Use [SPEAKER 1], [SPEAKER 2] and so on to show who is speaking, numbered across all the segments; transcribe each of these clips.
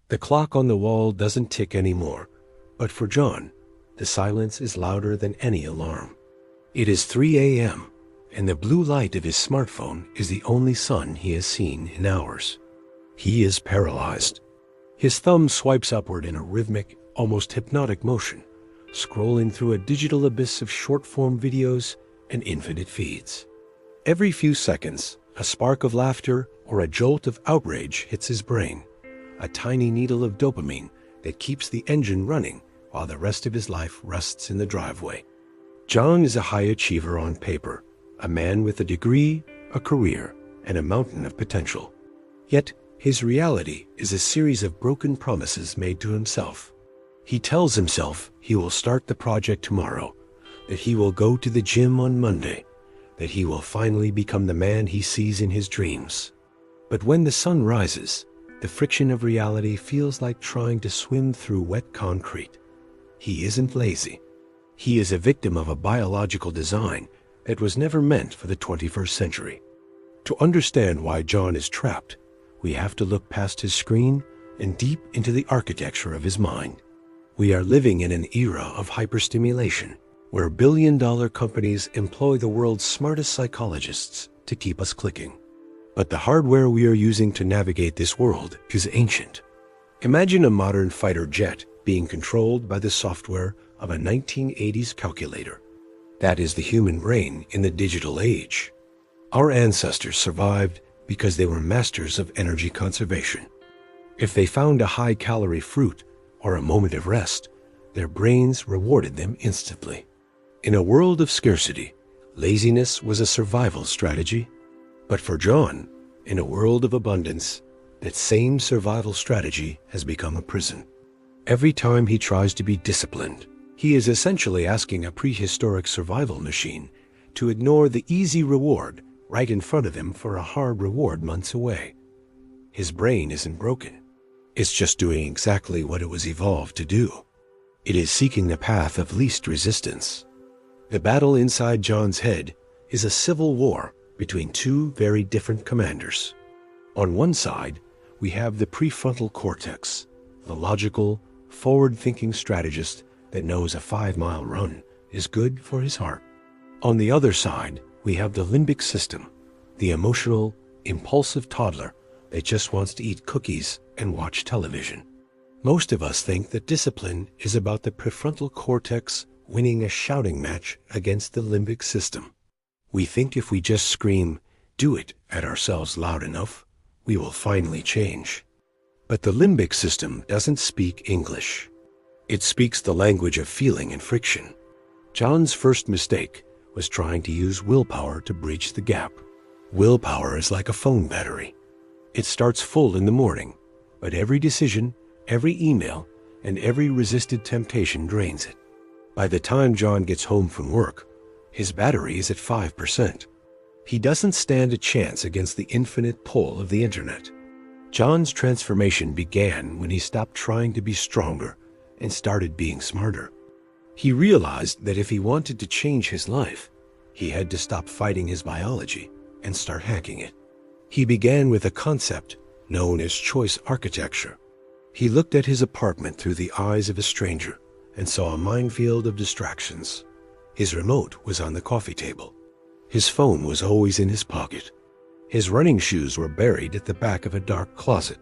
[SPEAKER 1] The clock on the wall doesn't tick anymore, but for John, the silence is louder than any alarm. It is 3 a.m., and the blue light of his smartphone is the only sun he has seen in hours. He is paralyzed. His thumb swipes upward in a rhythmic, almost hypnotic motion, scrolling through a digital abyss of short-form videos and infinite feeds. Every few seconds, a spark of laughter or a jolt of outrage hits his brain, a tiny needle of dopamine that keeps the engine running while the rest of his life rests in the driveway. John is a high achiever on paper, a man with a degree, a career, and a mountain of potential. Yet, his reality is a series of broken promises made to himself. He tells himself he will start the project tomorrow, that he will go to the gym on Monday, that he will finally become the man he sees in his dreams. But when the sun rises, the friction of reality feels like trying to swim through wet concrete. He isn't lazy. He is a victim of a biological design that was never meant for the 21st century. To understand why John is trapped, we have to look past his screen and deep into the architecture of his mind. We are living in an era of hyperstimulation, where billion-dollar companies employ the world's smartest psychologists to keep us clicking. But the hardware we are using to navigate this world is ancient. Imagine a modern fighter jet being controlled by the software of a 1980s calculator. That is the human brain in the digital age. Our ancestors survived because they were masters of energy conservation. If they found a high-calorie fruit or a moment of rest, their brains rewarded them instantly. In a world of scarcity, laziness was a survival strategy. But for John, in a world of abundance, that same survival strategy has become a prison. Every time he tries to be disciplined, he is essentially asking a prehistoric survival machine to ignore the easy reward right in front of him for a hard reward months away. His brain isn't broken. It's just doing exactly what it was evolved to do. It is seeking the path of least resistance. The battle inside John's head is a civil war between two very different commanders. On one side, we have the prefrontal cortex, the logical, forward-thinking strategist that knows a 5-mile run is good for his heart. On the other side, we have the limbic system, the emotional, impulsive toddler that just wants to eat cookies and watch television. Most of us think that discipline is about the prefrontal cortex winning a shouting match against the limbic system. We think if we just scream, "Do it," at ourselves loud enough, we will finally change. But the limbic system doesn't speak English. It speaks the language of feeling and friction. John's first mistake was trying to use willpower to bridge the gap. Willpower is like a phone battery. It starts full in the morning, but every decision, every email, and every resisted temptation drains it. By the time John gets home from work, his battery is at 5%. He doesn't stand a chance against the infinite pull of the internet. John's transformation began when he stopped trying to be stronger and started being smarter. He realized that if he wanted to change his life, he had to stop fighting his biology and start hacking it. He began with a concept known as choice architecture. He looked at his apartment through the eyes of a stranger and saw a minefield of distractions. His remote was on the coffee table. His phone was always in his pocket. His running shoes were buried at the back of a dark closet.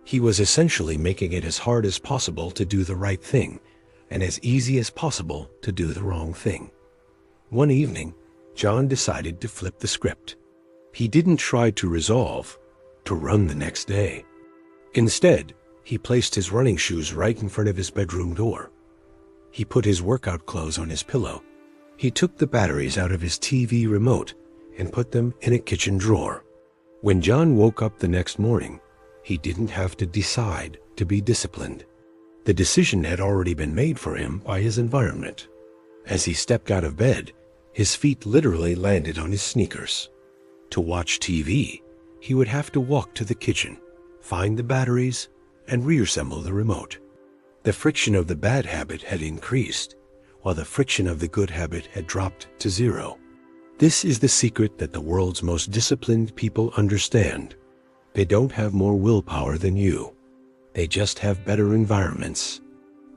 [SPEAKER 1] He was essentially making it as hard as possible to do the right thing and as easy as possible to do the wrong thing. One evening, John decided to flip the script. He didn't try to resolve, to run the next day. Instead, he placed his running shoes right in front of his bedroom door. He put his workout clothes on his pillow. He took the batteries out of his TV remote and put them in a kitchen drawer. When John woke up the next morning, he didn't have to decide to be disciplined. The decision had already been made for him by his environment. As he stepped out of bed, his feet literally landed on his sneakers. To watch TV, he would have to walk to the kitchen, find the batteries, and reassemble the remote. The friction of the bad habit had increased, while the friction of the good habit had dropped to zero. This is the secret that the world's most disciplined people understand. They don't have more willpower than you. They just have better environments.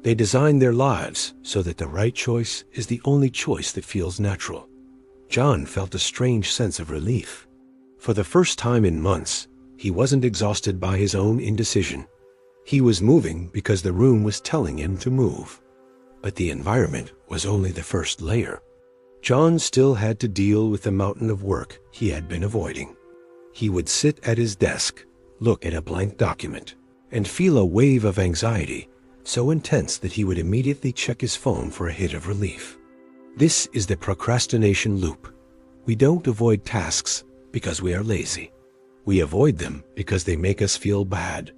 [SPEAKER 1] They design their lives so that the right choice is the only choice that feels natural. John felt a strange sense of relief. For the first time in months, he wasn't exhausted by his own indecision. He was moving because the room was telling him to move. But the environment was only the first layer. John still had to deal with the mountain of work he had been avoiding. He would sit at his desk, look at a blank document, and feel a wave of anxiety so intense that he would immediately check his phone for a hit of relief. This is the procrastination loop. We don't avoid tasks because we are lazy. We avoid them because they make us feel bad.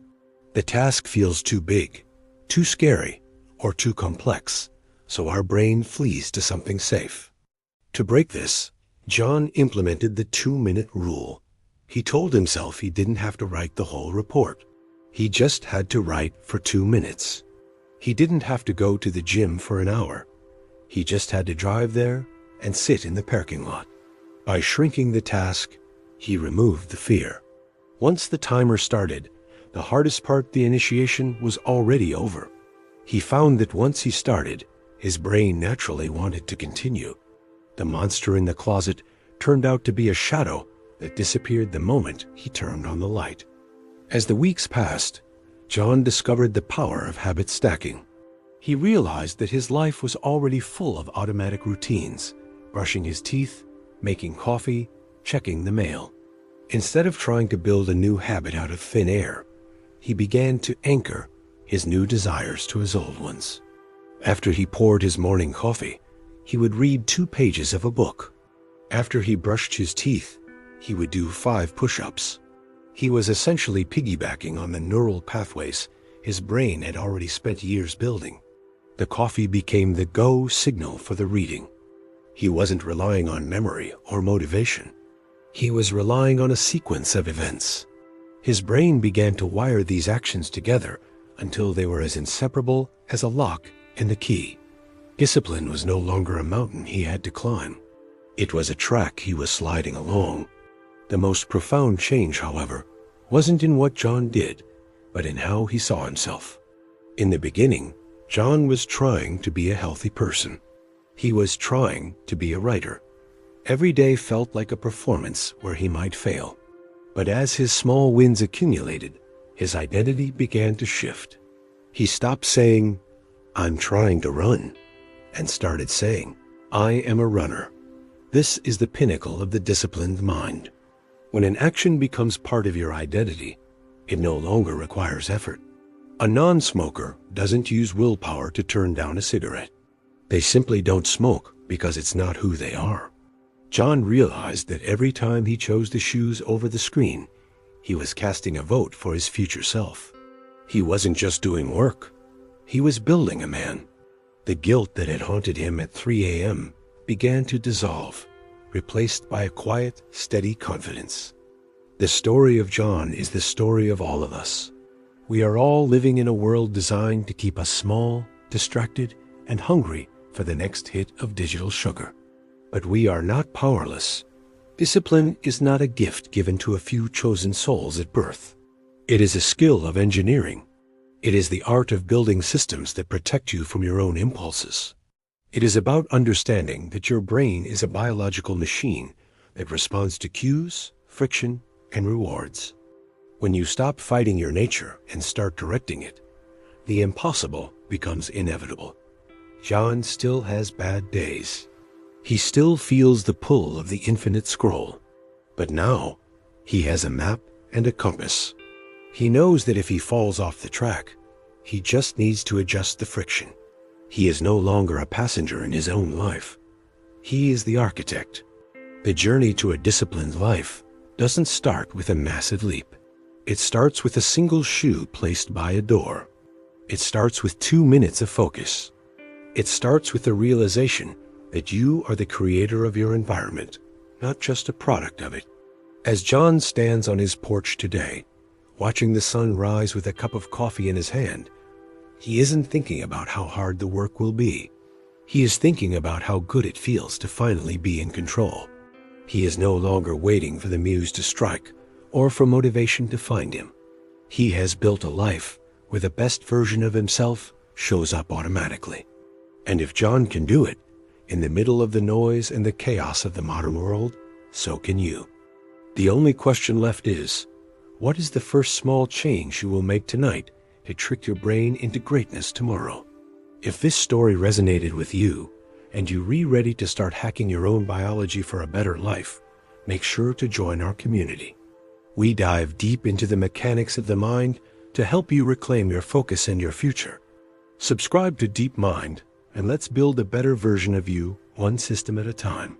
[SPEAKER 1] The task feels too big, too scary, or too complex, so our brain flees to something safe. To break this, John implemented the 2-minute rule. He told himself he didn't have to write the whole report. He just had to write for 2 minutes. He didn't have to go to the gym for an hour. He just had to drive there and sit in the parking lot. By shrinking the task, he removed the fear. Once the timer started, the hardest part, the initiation, was already over. He found that once he started, his brain naturally wanted to continue. The monster in the closet turned out to be a shadow that disappeared the moment he turned on the light. As the weeks passed, John discovered the power of habit stacking. He realized that his life was already full of automatic routines, brushing his teeth, making coffee, checking the mail. Instead of trying to build a new habit out of thin air, he began to anchor his new desires to his old ones. After he poured his morning coffee, he would read 2 pages of a book. After he brushed his teeth, he would do 5 push-ups. He was essentially piggybacking on the neural pathways his brain had already spent years building. The coffee became the go signal for the reading. He wasn't relying on memory or motivation. He was relying on a sequence of events. His brain began to wire these actions together until they were as inseparable as a lock and a key. Discipline was no longer a mountain he had to climb. It was a track he was sliding along. The most profound change, however, wasn't in what John did, but in how he saw himself. In the beginning, John was trying to be a healthy person. He was trying to be a writer. Every day felt like a performance where he might fail. But as his small wins accumulated, his identity began to shift. He stopped saying, "I'm trying to run," and started saying, "I am a runner." This is the pinnacle of the disciplined mind. When an action becomes part of your identity, it no longer requires effort. A non-smoker doesn't use willpower to turn down a cigarette. They simply don't smoke because it's not who they are. John realized that every time he chose the shoes over the screen, he was casting a vote for his future self. He wasn't just doing work. He was building a man. The guilt that had haunted him at 3 a.m. began to dissolve, replaced by a quiet, steady confidence. The story of John is the story of all of us. We are all living in a world designed to keep us small, distracted, and hungry for the next hit of digital sugar. But we are not powerless. Discipline is not a gift given to a few chosen souls at birth. It is a skill of engineering. It is the art of building systems that protect you from your own impulses. It is about understanding that your brain is a biological machine that responds to cues, friction, and rewards. When you stop fighting your nature and start directing it, the impossible becomes inevitable. John still has bad days. He still feels the pull of the infinite scroll. But now, he has a map and a compass. He knows that if he falls off the track, he just needs to adjust the friction. He is no longer a passenger in his own life. He is the architect. The journey to a disciplined life doesn't start with a massive leap. It starts with a single shoe placed by a door. It starts with 2 minutes of focus. It starts with the realization that you are the creator of your environment, not just a product of it. As John stands on his porch today, watching the sun rise with a cup of coffee in his hand, he isn't thinking about how hard the work will be. He is thinking about how good it feels to finally be in control. He is no longer waiting for the muse to strike or for motivation to find him. He has built a life where the best version of himself shows up automatically. And if John can do it, in the middle of the noise and the chaos of the modern world, so can you. The only question left is, what is the first small change you will make tonight to trick your brain into greatness tomorrow? If this story resonated with you, and you're ready to start hacking your own biology for a better life, make sure to join our community. We dive deep into the mechanics of the mind to help you reclaim your focus and your future. Subscribe to Deep Mind, and let's build a better version of you, one system at a time.